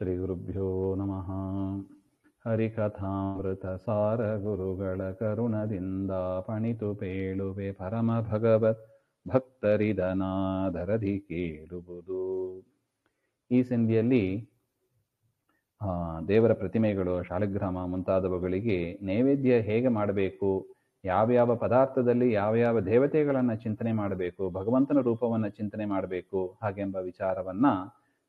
ಶ್ರೀ ಗುರುಭ್ಯೋ ನಮಃ. ಹರಿಕಥಾಮೃತ ಸಾರ ಗುರುಗಳ ಕರುಣದಿಂದ ಪಣಿತು ಪೇಳುವೆ ಪರಮ ಭಗವತ್ ಭಕ್ತರಿದನಾದರದಿ ಕೇಳುವುದು. ಈ ಸಂಧಿಯಲ್ಲಿ ದೇವರ ಪ್ರತಿಮೆಗಳು, ಶಾಲಿಗ್ರಾಮ ಮುಂತಾದವುಗಳಿಗೆ ನೈವೇದ್ಯ ಹೇಗೆ ಮಾಡಬೇಕು, ಯಾವ್ಯಾವ ಪದಾರ್ಥದಲ್ಲಿ ಯಾವ್ಯಾವ ದೇವತೆಗಳನ್ನು ಚಿಂತನೆ ಮಾಡಬೇಕು, ಭಗವಂತನ ರೂಪವನ್ನು ಚಿಂತನೆ ಮಾಡಬೇಕು ಹಾಗೆಂಬ ವಿಚಾರವನ್ನ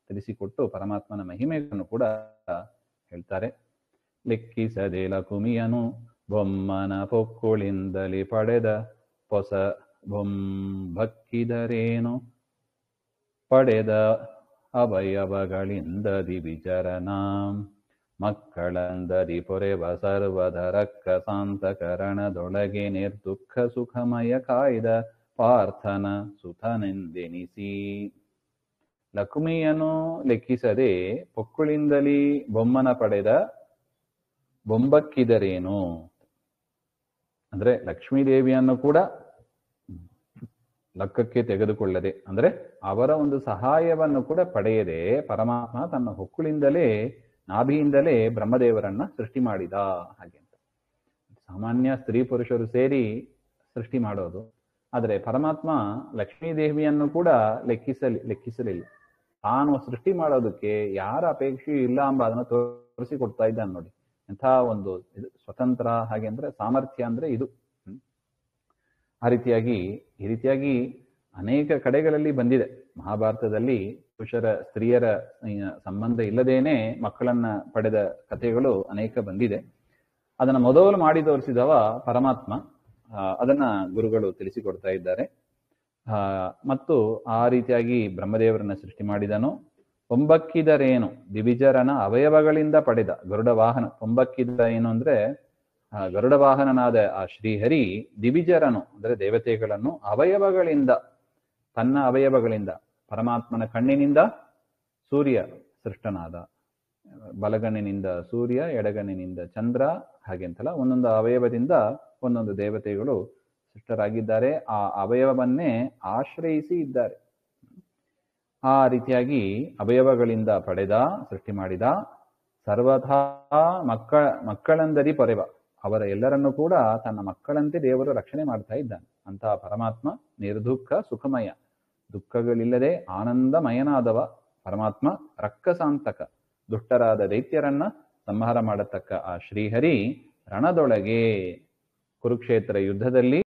ತಿಳಿಸಿಕೊಟ್ಟು ಪರಮಾತ್ಮನ ಮಹಿಮೆಗಳನ್ನು ಕೂಡ ಹೇಳ್ತಾರೆ. ಲೆಕ್ಕಿಸದೆ ಲಕುಮಿಯನು ಬೊಮ್ಮನ ಪೊಕ್ಕುಳಿಂದಲಿ ಪಡೆದ ಹೊಸ ಬೊಂಬಕ್ಕಿದರೇನು, ಪಡೆದ ಅವಯವಗಳಿಂದದಿ ವಿಚರಣ ಮಕ್ಕಳಂದದಿ ಪೊರೆವ ಸರ್ವದ ರಕ್ಕ ಸಾಂತಕರಣದೊಳಗೆ ನಿರ್ದುಃಖ ಸುಖಮಯ ಕಾಯ್ದ ಪಾರ್ಥನ ಸುತನೆಂದೆನಿಸಿ. ಲಕ್ಷ್ಮಿಯನ್ನು ಲೆಕ್ಕಿಸದೆ ಪೊಕ್ಕುಳಿಂದಲಿ ಬೊಮ್ಮನ ಪಡೆದ ಬೊಂಬಕ್ಕಿದರೇನು ಅಂದ್ರೆ ಲಕ್ಷ್ಮೀದೇವಿಯನ್ನು ಕೂಡ ಲೆಕ್ಕಕ್ಕೆ ತೆಗೆದುಕೊಳ್ಳದೆ, ಅಂದ್ರೆ ಅವರ ಒಂದು ಸಹಾಯವನ್ನು ಕೂಡ ಪಡೆಯದೆ ಪರಮಾತ್ಮ ತನ್ನ ಹೊಕ್ಕುಳಿಂದಲೇ ನಾಭಿಯಿಂದಲೇ ಬ್ರಹ್ಮದೇವರನ್ನ ಸೃಷ್ಟಿ ಮಾಡಿದ. ಹಾಗೆ ಅಂತ ಸಾಮಾನ್ಯ ಸ್ತ್ರೀ ಪುರುಷರು ಸೇರಿ ಸೃಷ್ಟಿ ಮಾಡೋದು, ಆದರೆ ಪರಮಾತ್ಮ ಲಕ್ಷ್ಮೀದೇವಿಯನ್ನು ಕೂಡ ಲೆಕ್ಕಿಸಲಿಲ್ಲ. ತಾನು ಸೃಷ್ಟಿ ಮಾಡೋದಕ್ಕೆ ಯಾರ ಅಪೇಕ್ಷೆಯೂ ಇಲ್ಲ ಎಂಬ ಅದನ್ನು ತೋರಿಸಿಕೊಡ್ತಾ ಇದ್ದಾನೆ ನೋಡಿ. ಎಂಥ ಒಂದು ಇದು ಸ್ವತಂತ್ರ, ಹಾಗೆ ಅಂದ್ರೆ ಸಾಮರ್ಥ್ಯ ಅಂದ್ರೆ ಇದು. ಈ ರೀತಿಯಾಗಿ ಅನೇಕ ಕಡೆಗಳಲ್ಲಿ ಬಂದಿದೆ. ಮಹಾಭಾರತದಲ್ಲಿ ಪುರುಷರ ಸ್ತ್ರೀಯರ ಸಂಬಂಧ ಇಲ್ಲದೇನೆ ಮಕ್ಕಳನ್ನ ಪಡೆದ ಕಥೆಗಳು ಅನೇಕ ಬಂದಿದೆ. ಅದನ್ನ ಮೊದಲು ಮಾಡಿ ತೋರಿಸಿದವ ಪರಮಾತ್ಮ. ಅದನ್ನ ಗುರುಗಳು ತಿಳಿಸಿಕೊಡ್ತಾ ಇದ್ದಾರೆ. ಮತ್ತು ಆ ರೀತಿಯಾಗಿ ಬ್ರಹ್ಮದೇವರನ್ನ ಸೃಷ್ಟಿ ಮಾಡಿದನು. ಪೊಂಬಕ್ಕಿದರೇನು ದಿವಿಜರನ ಅವಯವಗಳಿಂದ ಪಡೆದ ಗರುಡ ವಾಹನ. ಪೊಂಬಕ್ಕಿದ ಏನು ಅಂದ್ರೆ ಗರುಡ ವಾಹನನಾದ ಆ ಶ್ರೀಹರಿ ದಿವಿಜರನು ಅಂದ್ರೆ ದೇವತೆಗಳನ್ನು ಅವಯವಗಳಿಂದ, ತನ್ನ ಅವಯವಗಳಿಂದ, ಪರಮಾತ್ಮನ ಕಣ್ಣಿನಿಂದ ಸೂರ್ಯ ಸೃಷ್ಟನಾದ, ಬಲಗಣ್ಣಿನಿಂದ ಸೂರ್ಯ, ಎಡಗಣ್ಣಿನಿಂದ ಚಂದ್ರ, ಹಾಗೆಂತಲ್ಲ ಒಂದೊಂದು ಅವಯವದಿಂದ ಒಂದೊಂದು ದೇವತೆಗಳು ಸೃಷ್ಟರಾಗಿದ್ದಾರೆ. ಆ ಅವಯವವನ್ನೇ ಆಶ್ರಯಿಸಿ ಇದ್ದಾರೆ. ಆ ರೀತಿಯಾಗಿ ಅವಯವಗಳಿಂದ ಪಡೆದ, ಸೃಷ್ಟಿ ಮಾಡಿದ. ಸರ್ವಥಾ ಮಕ್ಕಳಂದರಿ ಪೊರೆವ, ಅವರ ಎಲ್ಲರನ್ನೂ ಕೂಡ ತನ್ನ ಮಕ್ಕಳಂತೆ ದೇವರು ರಕ್ಷಣೆ ಮಾಡ್ತಾ ಇದ್ದಾನೆ. ಅಂತಹ ಪರಮಾತ್ಮ ನಿರ್ದುಃಖ ಸುಖಮಯ, ದುಃಖಗಳಿಲ್ಲದೆ ಆನಂದಮಯನಾದವ ಪರಮಾತ್ಮ. ರಕ್ಕಸಾಂತಕ, ದುಷ್ಟರಾದ ದೈತ್ಯರನ್ನ ಸಂಹಾರ ಮಾಡತಕ್ಕ ಆ ಶ್ರೀಹರಿ ರಣದೊಳಗೆ ಕುರುಕ್ಷೇತ್ರ ಯುದ್ಧದಲ್ಲಿ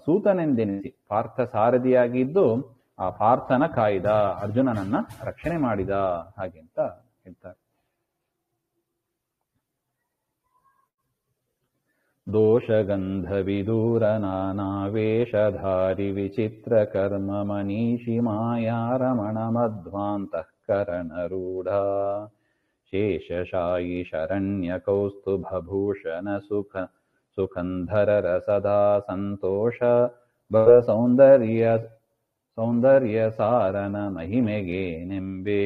ಸೂತನೆಂದೆನಿಸಿ ಪಾರ್ಥ ಸಾರಥಿಯಾಗಿದ್ದು ಆ ಪಾರ್ಥನ ಕಾಯ್ದ, ಅರ್ಜುನನನ್ನ ರಕ್ಷಣೆ ಮಾಡಿದ ಹಾಗೆ ಅಂತ ಹೇಳ್ತಾರೆ. ದೋಷಗಂಧ ವಿದೂರ ನಾನಾವೇಶಧಾರಿ ವಿಚಿತ್ರ ಕರ್ಮ ಮನೀಷಿ ಮಾಯಾ ರಮಣ ಮಧ್ವಾಂತಃಕರಣರೂಢ ಶೇಷಶಾಯಿ ಶರಣ್ಯ ಕೌಸ್ತುಭಭೂಷಣ ಸುಖಂಧರ ರಸದಾ ಸಂತೋಷ ಬರ ಸೌಂದರ್ಯ ಸಾರನ ಮಹಿಮೆಗೆ ನೆಂಬೆ.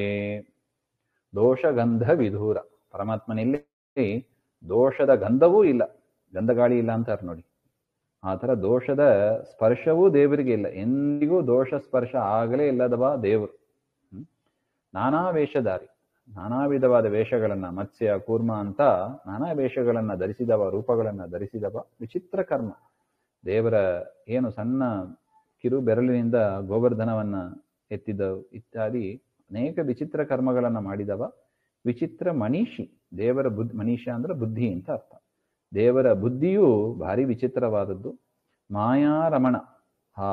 ದೋಷಗಂಧ ವಿಧೂರ, ಪರಮಾತ್ಮನಲ್ಲಿ ದೋಷದ ಗಂಧವೂ ಇಲ್ಲ, ಗಂಧಗಾಳಿ ಇಲ್ಲ ಅಂತಾರೆ ನೋಡಿ. ಆ ಥರ ದೋಷದ ಸ್ಪರ್ಶವೂ ದೇವರಿಗೆ ಇಲ್ಲ. ಎಂದಿಗೂ ದೋಷ ಸ್ಪರ್ಶ ಆಗಲೇ ಇಲ್ಲದವ ದೇವರು. ನಾನಾ ವೇಷಧಾರಿ, ನಾನಾ ವಿಧವಾದ ವೇಷಗಳನ್ನ, ಮತ್ಸ್ಯ ಕೂರ್ಮ ಅಂತ ನಾನಾ ವೇಷಗಳನ್ನ ಧರಿಸಿದವ, ರೂಪಗಳನ್ನ ಧರಿಸಿದವ. ವಿಚಿತ್ರ ಕರ್ಮ, ದೇವರ ಏನು ಸಣ್ಣ ಕಿರು ಬೆರಳಿನಿಂದ ಗೋವರ್ಧನವನ್ನ ಎತ್ತಿದ ಇತ್ಯಾದಿ ಅನೇಕ ವಿಚಿತ್ರ ಕರ್ಮಗಳನ್ನ ಮಾಡಿದವ. ವಿಚಿತ್ರ ಮನೀಷಿ, ದೇವರ ಮನೀಷ ಅಂದ್ರೆ ಬುದ್ಧಿ ಅಂತ ಅರ್ಥ. ದೇವರ ಬುದ್ಧಿಯೂ ಭಾರಿ ವಿಚಿತ್ರವಾದದ್ದು. ಮಾಯಾ ರಮಣ, ಆ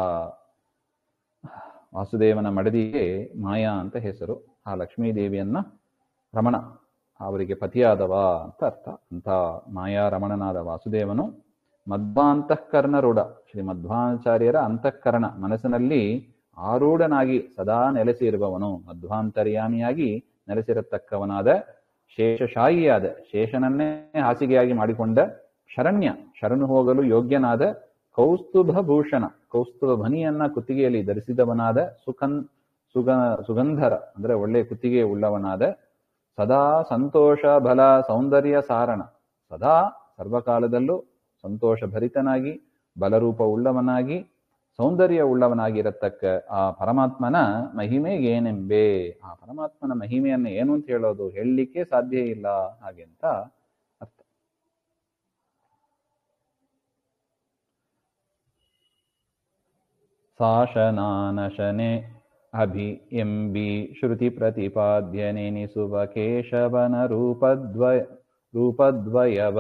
ವಾಸುದೇವನ ಮಡದಿಗೆ ಮಾಯಾ ಅಂತ ಹೆಸರು. ಆ ಲಕ್ಷ್ಮೀದೇವಿಯನ್ನ ರಮಣ, ಅವರಿಗೆ ಪತಿಯಾದವ ಅಂತ ಅರ್ಥ. ಅಂತ ಮಾಯಾ ರಮಣನಾದ ವಾಸುದೇವನು ಮಧ್ವಾಂತಃಕರಣ ರೂಢ, ಶ್ರೀ ಮಧ್ವಾಚಾರ್ಯರ ಅಂತಃಕರಣ ಮನಸ್ಸಿನಲ್ಲಿ ಆರೂಢನಾಗಿ ಸದಾ ನೆಲೆಸಿ ಇರುವವನು, ಮಧ್ವಾಂತರ್ಯಾಮಿಯಾಗಿ ನೆಲೆಸಿರತಕ್ಕವನಾದ, ಶೇಷಶಾಯಿಯಾದ, ಶೇಷನನ್ನೇ ಹಾಸಿಗೆಯಾಗಿ ಮಾಡಿಕೊಂಡ, ಶರಣ್ಯ, ಶರಣು ಹೋಗಲು ಯೋಗ್ಯನಾದ, ಕೌಸ್ತುಭ ಭೂಷಣ, ಕೌಸ್ತುಭ ಭನಿಯನ್ನ ಕುತ್ತಿಗೆಯಲ್ಲಿ ಧರಿಸಿದವನಾದ, ಸುಗಂಧರ ಅಂದ್ರೆ ಒಳ್ಳೆ ಕುತ್ತಿಗೆ ಉಳ್ಳವನಾದ, ಸದಾ ಸಂತೋಷ ಬಲ ಸೌಂದರ್ಯ ಸಾರಣ, ಸದಾ ಸರ್ವಕಾಲದಲ್ಲೂ ಸಂತೋಷ ಭರಿತನಾಗಿ, ಬಲರೂಪ ಉಳ್ಳವನಾಗಿ, ಸೌಂದರ್ಯ ಉಳ್ಳವನಾಗಿರತಕ್ಕ ಆ ಪರಮಾತ್ಮನ ಮಹಿಮೆಗೇನೆಂಬೆ. ಆ ಪರಮಾತ್ಮನ ಮಹಿಮೆಯನ್ನು ಏನು ಅಂತ ಹೇಳೋದು, ಹೇಳಲಿಕ್ಕೆ ಸಾಧ್ಯ ಇಲ್ಲ ಹಾಗೆ ಅಂತ ಅರ್ಥ. ಶಾಸನಾನಶನೆ ಅಭಿ ಎಂಬಿ ಶ್ರುತಿ ಪ್ರತಿಪಾದ್ಯ ನೆನಿಸುವ ಕೇಶವನ ರೂಪದ್ವಯವ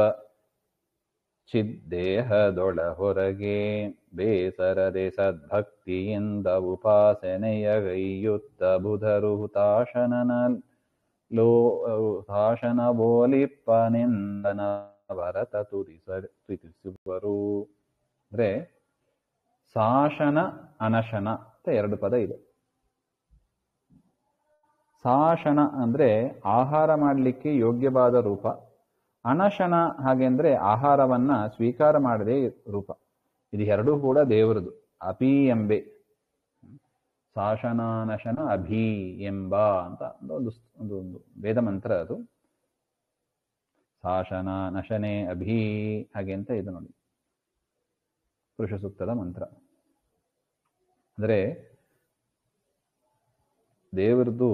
ಚಿದ್ದೇಹದೊಳ ಹೊರಗೆ ಬೇಸರದೆ ಸದ್ಭಕ್ತಿಯಿಂದ ಉಪಾಸನೆಯಗೈಯುತ್ತ ಬುಧರು ಹುತಾಶನ ಬೋಲಿಪ್ಪನೆಂದನ ಭರತ ತುರಿಸುವರು. ಅಂದ್ರೆ ಶಾಸನ ಅನಶನ ಅಂತ ಎರಡು ಪದ ಇದೆ. ಶಾಸನ ಅಂದ್ರೆ ಆಹಾರ ಮಾಡಲಿಕ್ಕೆ ಯೋಗ್ಯವಾದ ರೂಪ. ಅನಶನ ಹಾಗೆ ಅಂದ್ರೆ ಆಹಾರವನ್ನ ಸ್ವೀಕಾರ ಮಾಡದೆ ರೂಪ. ಇದು ಎರಡೂ ಕೂಡ ದೇವರದು. ಅಪಿ ಎಂಬೆ, ಶಾಸನಾನಶನ ಅಭಿ ಎಂಬ ಅಂತ ಒಂದು ವೇದ ಮಂತ್ರ ಅದು. ಶಾಸನ ನಶನೆ ಅಭಿ ಹಾಗೆ ಅಂತ ಇದು ನೋಡಿ ಪುರುಷ ಸೂಕ್ತದ ಮಂತ್ರ. ಅಂದ್ರೆ ದೇವರದು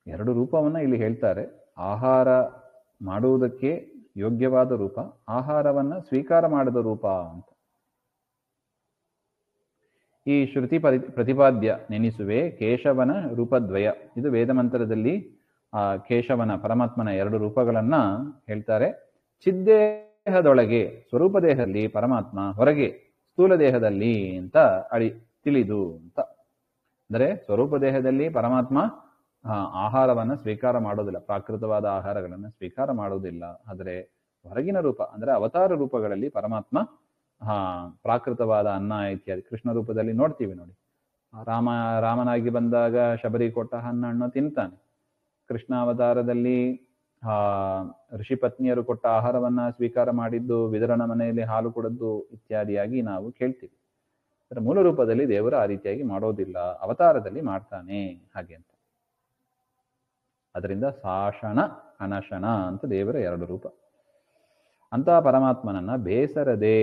ಎರಡು ರೂಪವನ್ನ ಇಲ್ಲಿ ಹೇಳ್ತಾರೆ. ಆಹಾರ ಮಾಡುವುದಕ್ಕೆ ಯೋಗ್ಯವಾದ ರೂಪ, ಆಹಾರವನ್ನ ಸ್ವೀಕಾರ ಮಾಡಿದ ರೂಪ ಅಂತ. ಈ ಶ್ರುತಿ ಪ್ರತಿಪಾದ್ಯ ನೆನಿಸುವೆ ಕೇಶವನ ರೂಪದ್ವಯ, ಇದು ವೇದ ಮಂತ್ರದಲ್ಲಿ ಆ ಕೇಶವನ ಪರಮಾತ್ಮನ ಎರಡು ರೂಪಗಳನ್ನ ಹೇಳ್ತಾರೆ. ಚಿದ್ದೇಹದೊಳಗೆ ಸ್ವರೂಪ ದೇಹದಲ್ಲಿ ಪರಮಾತ್ಮ, ಹೊರಗೆ ಸ್ಥೂಲ ದೇಹದಲ್ಲಿ ಅಂತ ತಿಳಿದು ಅಂತ. ಅಂದರೆ ಸ್ವರೂಪ ದೇಹದಲ್ಲಿ ಪರಮಾತ್ಮ ಆಹಾರವನ್ನು ಸ್ವೀಕಾರ ಮಾಡೋದಿಲ್ಲ, ಪ್ರಾಕೃತವಾದ ಆಹಾರಗಳನ್ನು ಸ್ವೀಕಾರ ಮಾಡೋದಿಲ್ಲ. ಆದರೆ ಹೊರಗಿನ ರೂಪ ಅಂದ್ರೆ ಅವತಾರ ರೂಪಗಳಲ್ಲಿ ಪರಮಾತ್ಮ ಪ್ರಾಕೃತವಾದ ಅನ್ನ ಇತ್ಯಾದಿ ಕೃಷ್ಣ ರೂಪದಲ್ಲಿ ನೋಡ್ತೀವಿ ನೋಡಿ. ರಾಮನಾಗಿ ಬಂದಾಗ ಶಬರಿ ಕೊಟ್ಟ ಹಣ್ಣು ತಿಂತಾನೆ. ಕೃಷ್ಣ ಅವತಾರದಲ್ಲಿ ಋಷಿ ಪತ್ನಿಯರು ಕೊಟ್ಟ ಆಹಾರವನ್ನ ಸ್ವೀಕಾರ ಮಾಡಿದ್ದು, ವಿದರನ ಮನೆಯಲ್ಲಿ ಹಾಲು ಕೊಡದ್ದು ಇತ್ಯಾದಿಯಾಗಿ ನಾವು ಕೇಳ್ತೀವಿ. ಅದರ ಮೂಲ ರೂಪದಲ್ಲಿ ದೇವರು ಆ ರೀತಿಯಾಗಿ ಮಾಡೋದಿಲ್ಲ, ಅವತಾರದಲ್ಲಿ ಮಾಡ್ತಾನೆ ಹಾಗೆ ಅಂತ. ಅದರಿಂದ ಶಾಸನ ಅನಶನ ಅಂತ ದೇವರ ಎರಡು ರೂಪ. ಅಂತ ಪರಮಾತ್ಮನನ್ನ ಬೇಸರದೆ,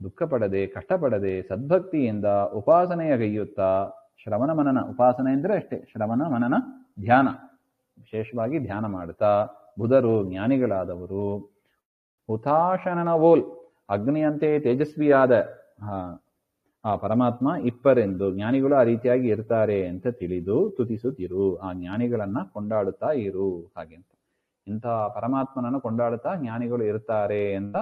ದುಃಖ ಪಡದೆ, ಕಷ್ಟಪಡದೆ, ಸದ್ಭಕ್ತಿಯಿಂದ ಉಪಾಸನೆಯಗೈಯುತ್ತಾ ಶ್ರವಣ ಮನನ, ಉಪಾಸನೆ ಅಂದ್ರೆ ಅಷ್ಟೇ, ಶ್ರವಣ ಮನನ ಧ್ಯಾನ, ವಿಶೇಷವಾಗಿ ಧ್ಯಾನ ಮಾಡುತ್ತಾ ಬುಧರು ಜ್ಞಾನಿಗಳಾದವರು ಹುತಾಶನನ ಓಲ್, ಅಗ್ನಿಯಂತೆ ತೇಜಸ್ವಿಯಾದ ಆ ಪರಮಾತ್ಮ ಇಪ್ಪರೆಂದು, ಜ್ಞಾನಿಗಳು ಆ ರೀತಿಯಾಗಿ ಇರ್ತಾರೆ ಅಂತ ತಿಳಿದು ತುತಿಸುತ್ತಿರು, ಆ ಜ್ಞಾನಿಗಳನ್ನ ಕೊಂಡಾಡುತ್ತಾ ಇರು ಹಾಗೆ ಅಂತ. ಇಂತಹ ಪರಮಾತ್ಮನನ್ನು ಕೊಂಡಾಡುತ್ತಾ ಜ್ಞಾನಿಗಳು ಇರ್ತಾರೆ ಅಂತ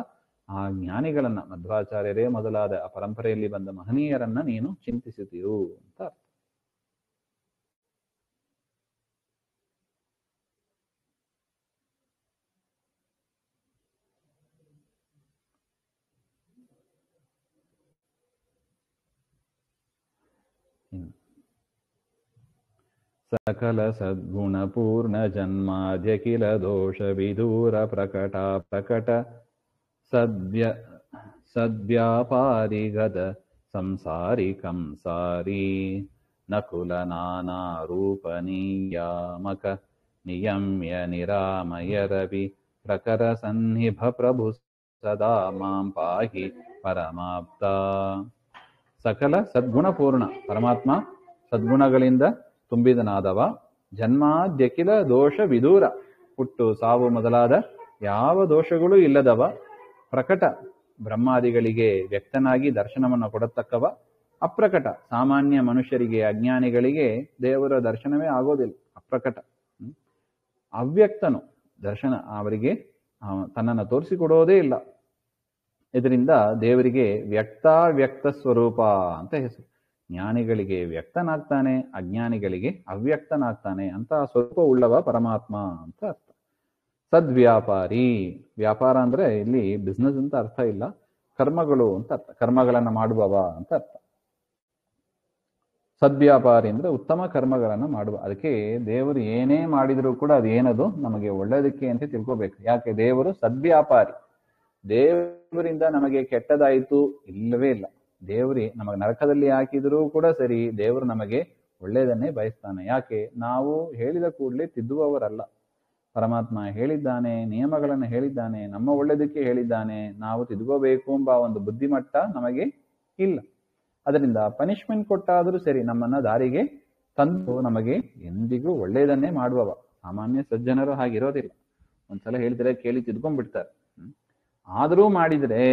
ಆ ಜ್ಞಾನಿಗಳನ್ನ, ಮಧ್ವಾಚಾರ್ಯರೇ ಮೊದಲಾದ ಆ ಪರಂಪರೆಯಲ್ಲಿ ಬಂದ ಮಹನೀಯರನ್ನ ನೀನು ಚಿಂತಿಸುತ್ತಿರು ಅಂತ ಅರ್ಥ. ಸಕಲ ಸದ್ಗುಣಪೂರ್ಣ ಜನ್ಮಾದ್ಯಖಿಲ ದೋಷ ವಿದೂರ ಪ್ರಕಟ ಸದ್ವ್ಯಾಪಾರಿಗದ ಸಂಸಾರಿ ಕಂಸಾರಿ ನಕುಲ ನಾನಾ ರೂಪ ನಿಯಾಮಕ ನಿಯಮ್ಯ ನಿರಾಮಯ ರವಿ ಪ್ರಕರ ಸನ್ನಿಭ ಪ್ರಭು ಸದಾ ಮಾಂ ಪಾಹಿ ಪರಮಾಪ್ತ. ಸಕಲ ಸದ್ಗುಣಪೂರ್ಣ ಪರಮಾತ್ಮ ಸದ್ಗುಣಗಳಿಂದ ತುಂಬಿದನಾದವ, ಜನ್ಮಾದ್ಯಖಿಲ ದೋಷ ವಿದೂರ, ಹುಟ್ಟು ಸಾವು ಮೊದಲಾದ ಯಾವ ದೋಷಗಳೂ ಇಲ್ಲದವ, ಪ್ರಕಟ ಬ್ರಹ್ಮಾದಿಗಳಿಗೆ ವ್ಯಕ್ತನಾಗಿ ದರ್ಶನವನ್ನು ಕೊಡತಕ್ಕವ, ಅಪ್ರಕಟ ಸಾಮಾನ್ಯ ಮನುಷ್ಯರಿಗೆ ಅಜ್ಞಾನಿಗಳಿಗೆ ದೇವರ ದರ್ಶನವೇ ಆಗೋದಿಲ್ಲ, ಅಪ್ರಕಟ. ಅವ್ಯಕ್ತನು, ದರ್ಶನ ಅವರಿಗೆ ತನ್ನನ್ನು ತೋರಿಸಿಕೊಡೋದೇ ಇಲ್ಲ. ಇದರಿಂದ ದೇವರಿಗೆ ವ್ಯಕ್ತ ಸ್ವರೂಪ ಅಂತ ಹೆಸರು. ಜ್ಞಾನಿಗಳಿಗೆ ವ್ಯಕ್ತನಾಗ್ತಾನೆ, ಅಜ್ಞಾನಿಗಳಿಗೆ ಅವ್ಯಕ್ತನಾಗ್ತಾನೆ ಅಂತ ಸ್ವರೂಪ ಉಳ್ಳವ ಪರಮಾತ್ಮ ಅಂತ ಅರ್ಥ. ಸದ್ವ್ಯಾಪಾರಿ, ವ್ಯಾಪಾರ ಅಂದ್ರೆ ಇಲ್ಲಿ ಬಿಸ್ನೆಸ್ ಅಂತ ಅರ್ಥ ಇಲ್ಲ, ಕರ್ಮಗಳು ಅಂತ ಅರ್ಥ, ಕರ್ಮಗಳನ್ನ ಮಾಡುವವ ಅಂತ ಅರ್ಥ. ಸದ್ವ್ಯಾಪಾರಿ ಅಂದ್ರೆ ಉತ್ತಮ ಕರ್ಮಗಳನ್ನ ಮಾಡುವ. ಅದಕ್ಕೆ ದೇವರು ಏನೇ ಮಾಡಿದರೂ ಕೂಡ ಅದೇನದು ನಮಗೆ ಒಳ್ಳೆಯದಕ್ಕೆ ಅಂತ ತಿಳ್ಕೋಬೇಕು. ಯಾಕೆ? ದೇವರು ಸದ್ವ್ಯಾಪಾರಿ. ದೇವರಿಂದ ನಮಗೆ ಕೆಟ್ಟದಾಯಿತು ಇಲ್ಲವೇ ಇಲ್ಲ. ದೇವರಿ ನಮಗೆ ನರಕದಲ್ಲಿ ಹಾಕಿದರೂ ಕೂಡ ಸರಿ, ದೇವರು ನಮಗೆ ಒಳ್ಳೆಯದನ್ನೇ ಬಯಸ್ತಾನೆ. ಯಾಕೆ? ನಾವು ಹೇಳಿದ ಕೂಡಲೇ ತಿದ್ದುವವರಲ್ಲ. ಪರಮಾತ್ಮ ಹೇಳಿದ್ದಾನೆ, ನಿಯಮಗಳನ್ನು ಹೇಳಿದ್ದಾನೆ, ನಮ್ಮ ಒಳ್ಳೆಯದಕ್ಕೆ ಹೇಳಿದ್ದಾನೆ, ನಾವು ತಿದ್ಕೋಬೇಕು ಎಂಬ ಒಂದು ಬುದ್ಧಿಮಟ್ಟ ನಮಗೆ ಇಲ್ಲ. ಅದರಿಂದ ಪನಿಷ್ಮೆಂಟ್ ಕೊಟ್ಟಾದರೂ ಸರಿ, ನಮ್ಮನ್ನ ದಾರಿಗೆ ತಂದು ನಮಗೆ ಎಂದಿಗೂ ಒಳ್ಳೆಯದನ್ನೇ ಮಾಡುವವ. ಸಾಮಾನ್ಯ ಸಜ್ಜನರು ಹಾಗಿರೋದಿಲ್ಲ. ಒಂದ್ಸಲ ಹೇಳಿದ್ರೆ ಕೇಳಿ ತಿದ್ಕೊಂಡ್ಬಿಡ್ತಾರೆ. ಆದರೂ ಮಾಡಿದ್ರೆ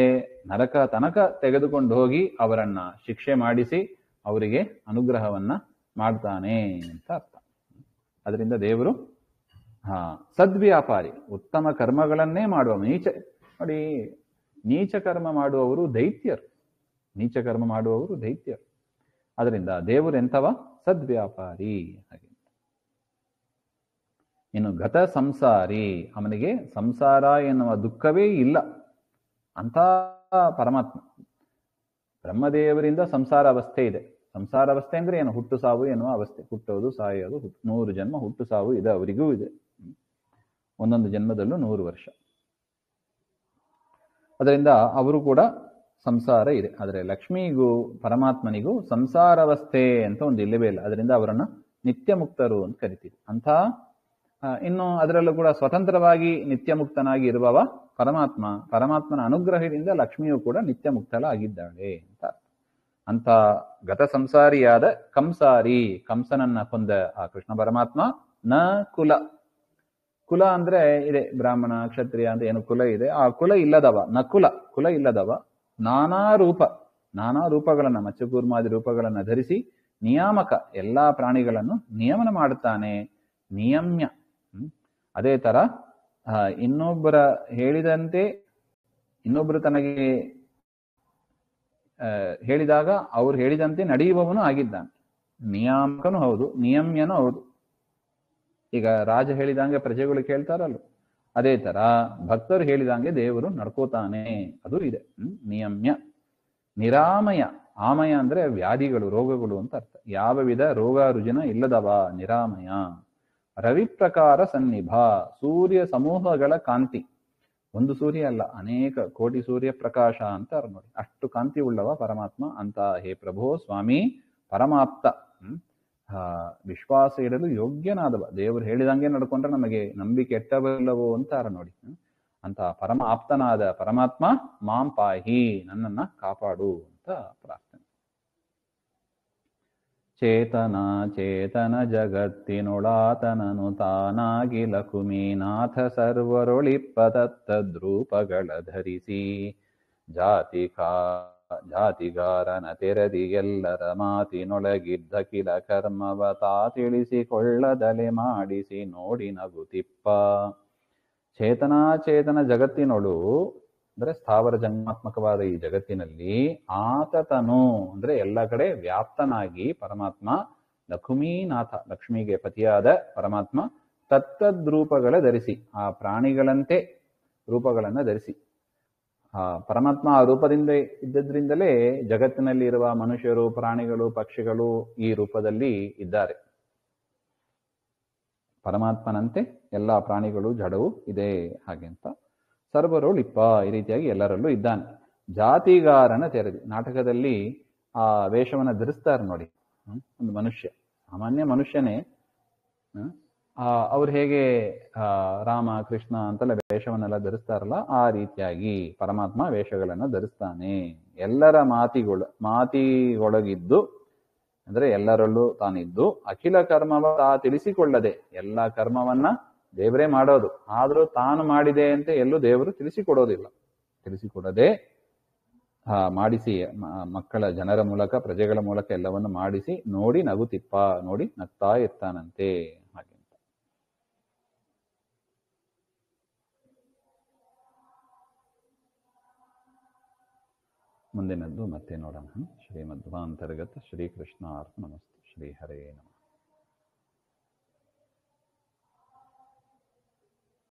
ನರಕ ತನಕ ತೆಗೆದುಕೊಂಡು ಹೋಗಿ ಅವರನ್ನ ಶಿಕ್ಷೆ ಮಾಡಿಸಿ ಅವರಿಗೆ ಅನುಗ್ರಹವನ್ನ ಮಾಡ್ತಾನೆ ಅಂತ ಅರ್ಥ. ಅದರಿಂದ ದೇವರು ಸದ್ವ್ಯಾಪಾರಿ, ಉತ್ತಮ ಕರ್ಮಗಳನ್ನೇ ಮಾಡುವ. ನೋಡಿ, ನೀಚ ಕರ್ಮ ಮಾಡುವವರು ದೈತ್ಯರು. ನೀಚ ಕರ್ಮ ಮಾಡುವವರು ದೈತ್ಯರು. ಅದರಿಂದ ದೇವರು ಎಂಥವ? ಸದ್ವ್ಯಾಪಾರಿ. ಹಾಗೆ. ಇನ್ನು ಗತ ಸಂಸಾರಿ, ಅವನಿಗೆ ಸಂಸಾರ ಎನ್ನುವ ದುಃಖವೇ ಇಲ್ಲ ಅಂತ ಪರಮಾತ್ಮ. ಬ್ರಹ್ಮದೇವರಿಂದ ಸಂಸಾರ ಅವಸ್ಥೆ ಇದೆ. ಸಂಸಾರ ಅವಸ್ಥೆ ಅಂದ್ರೆ ಏನು? ಹುಟ್ಟು ಸಾವು ಎನ್ನುವ ಅವಸ್ಥೆ. ಹುಟ್ಟೋದು, ಸಾಯೋದು, 100 ಜನ್ಮ ಹುಟ್ಟು ಸಾವು ಇದೆ, ಅವರಿಗೂ ಇದೆ. ಒಂದೊಂದು ಜನ್ಮದಲ್ಲೂ 100 ವರ್ಷ. ಅದರಿಂದ ಅವರು ಕೂಡ ಸಂಸಾರ ಇದೆ. ಆದರೆ ಲಕ್ಷ್ಮಿಗೂ ಪರಮಾತ್ಮನಿಗೂ ಸಂಸಾರಾವಸ್ಥೆ ಅಂತ ಒಂದು ಇಲ್ಲವೇ ಇಲ್ಲ. ಅದರಿಂದ ಅವರನ್ನು ನಿತ್ಯ ಮುಕ್ತರು ಅಂತ ಕರಿತೀವಿ. ಅಂಥ ಇನ್ನು ಅದರಲ್ಲೂ ಕೂಡ ಸ್ವತಂತ್ರವಾಗಿ ನಿತ್ಯ ಮುಕ್ತನಾಗಿ ಇರುವವ ಪರಮಾತ್ಮ. ಪರಮಾತ್ಮನ ಅನುಗ್ರಹದಿಂದ ಲಕ್ಷ್ಮಿಯು ಕೂಡ ನಿತ್ಯ ಮುಕ್ತಳಾಗಿದ್ದಾಳೆ ಅಂತ. ಅಂತ ಗತ ಸಂಸಾರಿಯಾದ ಕಂಸಾರಿ, ಕಂಸನನ್ನ ಕೊಂದ ಆ ಕೃಷ್ಣ ಪರಮಾತ್ಮ ನ ಕುಲ. ಕುಲ ಅಂದ್ರೆ ಇದೆ, ಬ್ರಾಹ್ಮಣ ಕ್ಷತ್ರಿಯ ಅಂತ ಏನು ಕುಲ ಇದೆ, ಆ ಕುಲ ಇಲ್ಲದವ. ನಕುಲ, ಕುಲ ಇಲ್ಲದವ. ನಾನಾ ರೂಪಗಳನ್ನ, ಮತ್ಸ್ಯಕೂರ್ಮಾದಿ ರೂಪಗಳನ್ನ ಧರಿಸಿ ನಿಯಾಮಕ, ಎಲ್ಲಾ ಪ್ರಾಣಿಗಳನ್ನು ನಿಯಮನ ಮಾಡುತ್ತಾನೆ. ನಿಯಮ್ಯ. ಅದೇ ತರ ಇನ್ನೊಬ್ಬರ ಹೇಳಿದಂತೆ, ಇನ್ನೊಬ್ಬರು ತನಗೆ ಹೇಳಿದಾಗ ಅವ್ರು ಹೇಳಿದಂತೆ ನಡೆಯುವವನು ಆಗಿದ್ದಾನೆ. ನಿಯಾಮಕನೂ ಹೌದು, ನಿಯಮ್ಯನೂ ಹೌದು. ಈಗ ರಾಜ ಹೇಳಿದಂಗೆ ಪ್ರಜೆಗಳು ಕೇಳ್ತಾರಲ್ಲ, ಅದೇ ತರ ಭಕ್ತರು ಹೇಳಿದಂಗೆ ದೇವರು ನಡ್ಕೋತಾನೆ, ಅದು ಇದೆ. ನಿಯಮ್ಯ. ನಿರಾಮಯ. ಆಮಯ ಅಂದ್ರೆ ವ್ಯಾಧಿಗಳು, ರೋಗಗಳು ಅಂತ ಅರ್ಥ. ಯಾವ ವಿಧ ರೋಗ ರುಜಿನ ಇಲ್ಲದವ, ನಿರಾಮಯ. ರವಿ ಪ್ರಕಾರ ಸನ್ನಿಭ, ಸೂರ್ಯ ಸಮೂಹಗಳ ಕಾಂತಿ. ಒಂದು ಸೂರ್ಯ ಅಲ್ಲ, ಅನೇಕ ಕೋಟಿ ಸೂರ್ಯ ಪ್ರಕಾಶ ಅಂತ ನೋಡಿ, ಅಷ್ಟು ಕಾಂತಿ ಉಳ್ಳವ ಪರಮಾತ್ಮ ಅಂತ. ಹೇ ಪ್ರಭೋ ಸ್ವಾಮಿ ಪರಮಾಪ್ತ, ವಿಶ್ವಾಸ ಇಡಲು ಯೋಗ್ಯನಾದವ. ದೇವರು ಹೇಳಿದಂಗೆ ನಡ್ಕೊಂಡ್ರೆ ನಮಗೆ ನಂಬಿಕೆ ಎಟ್ಟಬಲ್ಲವೋ ಅಂತಾರ ನೋಡಿ. ಅಂತ ಪರಮ ಆಪ್ತನಾದ ಪರಮಾತ್ಮ ಮಾಂ ಪಾಹಿ, ನನ್ನನ್ನ ಕಾಪಾಡು ಅಂತ ಪ್ರಾರ್ಥನೆ. ಚೇತನ ಜಗತ್ತಿನೊಳಾತನನು ತಾನಾಗಿ ಲಕುಮೀನಾಥ ಸರ್ವರೊಳಿಪ್ಪದತ್ತದ್ರೂಪಗಳ ಧರಿಸಿ ಜಾತಿಗಾರನ ತೆರದಿ ಎಲ್ಲರ ಮಾತಿನೊಳಗಿದ್ದ ಕಿಲ ಕರ್ಮವ ತಾ ತಿಳಿಸಿಕೊಳ್ಳದಲೆ ಮಾಡಿಸಿ ನೋಡಿ ನಗುತಿಪ್ಪ. ಚೇತನ ಜಗತ್ತಿನೊಳು ಅಂದ್ರೆ ಸ್ಥಾವರ ಜಂಗಾತ್ಮಕವಾದ ಈ ಜಗತ್ತಿನಲ್ಲಿ ಆತತನು ಅಂದ್ರೆ ಎಲ್ಲ ಕಡೆ ವ್ಯಾಪ್ತನಾಗಿ ಪರಮಾತ್ಮ ಲಕ್ಷ್ಮೀನಾಥ, ಲಕ್ಷ್ಮಿಗೆ ಪತಿಯಾದ ಪರಮಾತ್ಮ ತತ್ತದ್ರೂಪಗಳ ಧರಿಸಿ, ಆ ಪ್ರಾಣಿಗಳಂತೆ ರೂಪಗಳನ್ನ ಧರಿಸಿ. ಪರಮಾತ್ಮ ಆ ರೂಪದಿಂದ ಇದ್ದದ್ರಿಂದಲೇ ಜಗತ್ತಿನಲ್ಲಿ ಇರುವ ಮನುಷ್ಯರು, ಪ್ರಾಣಿಗಳು, ಪಕ್ಷಿಗಳು ಈ ರೂಪದಲ್ಲಿ ಇದ್ದಾರೆ. ಪರಮಾತ್ಮನಂತೆ ಎಲ್ಲ ಪ್ರಾಣಿಗಳು, ಜಡವು ಇದೆ ಹಾಗೆ ಅಂತ. ಸರ್ವರೋಳಿಪ್ಪ, ಈ ರೀತಿಯಾಗಿ ಎಲ್ಲರಲ್ಲೂ ಇದ್ದಾನೆ. ಜಾತಿಗಾರನ ತೆರೆದಿ, ನಾಟಕದಲ್ಲಿ ಆ ವೇಷವನ್ನ ಧರಿಸ್ತಾರೆ ನೋಡಿ. ಒಂದು ಮನುಷ್ಯ, ಸಾಮಾನ್ಯ ಮನುಷ್ಯನೇ, ಅವ್ರು ಹೇಗೆ ರಾಮ ಕೃಷ್ಣ ಅಂತೆಲ್ಲ ವೇಷವನ್ನೆಲ್ಲ ಧರಿಸ್ತಾರಲ್ಲ, ಆ ರೀತಿಯಾಗಿ ಪರಮಾತ್ಮ ವೇಷಗಳನ್ನ ಧರಿಸ್ತಾನೆ. ಎಲ್ಲರ ಮಾತಿಗೊಳಗಿದ್ದು ಅಂದ್ರೆ ಎಲ್ಲರಲ್ಲೂ ತಾನಿದ್ದು, ಅಖಿಲ ಕರ್ಮವ ತಾ ತಿಳಿಸಿಕೊಳ್ಳದೆ, ಎಲ್ಲ ಕರ್ಮವನ್ನ ದೇವರೇ ಮಾಡೋದು, ಆದ್ರೂ ತಾನು ಮಾಡಿದೆ ಅಂತ ಎಲ್ಲೂ ದೇವರು ತಿಳಿಸಿಕೊಡೋದಿಲ್ಲ. ತಿಳಿಸಿಕೊಡದೆ ಮಾಡಿಸಿ ಮಕ್ಕಳ, ಜನರ ಮೂಲಕ, ಪ್ರಜೆಗಳ ಮೂಲಕ ಎಲ್ಲವನ್ನು ಮಾಡಿಸಿ ನೋಡಿ ನಗುತಿಪ್ಪ, ನೋಡಿ ನಗ್ತಾ ಇರ್ತಾನಂತೆ ಹಾಗೆ ಅಂತ. ಮುಂದಿನದ್ದು ಮತ್ತೆ ನೋಡೋಣ. ಶ್ರೀಮಧ್ವಾಂತರ್ಗತ ಶ್ರೀಕೃಷ್ಣ ಅರ್ಪಣಮಸ್ತು. ಶ್ರೀ ಹರೇ ನಮಃ.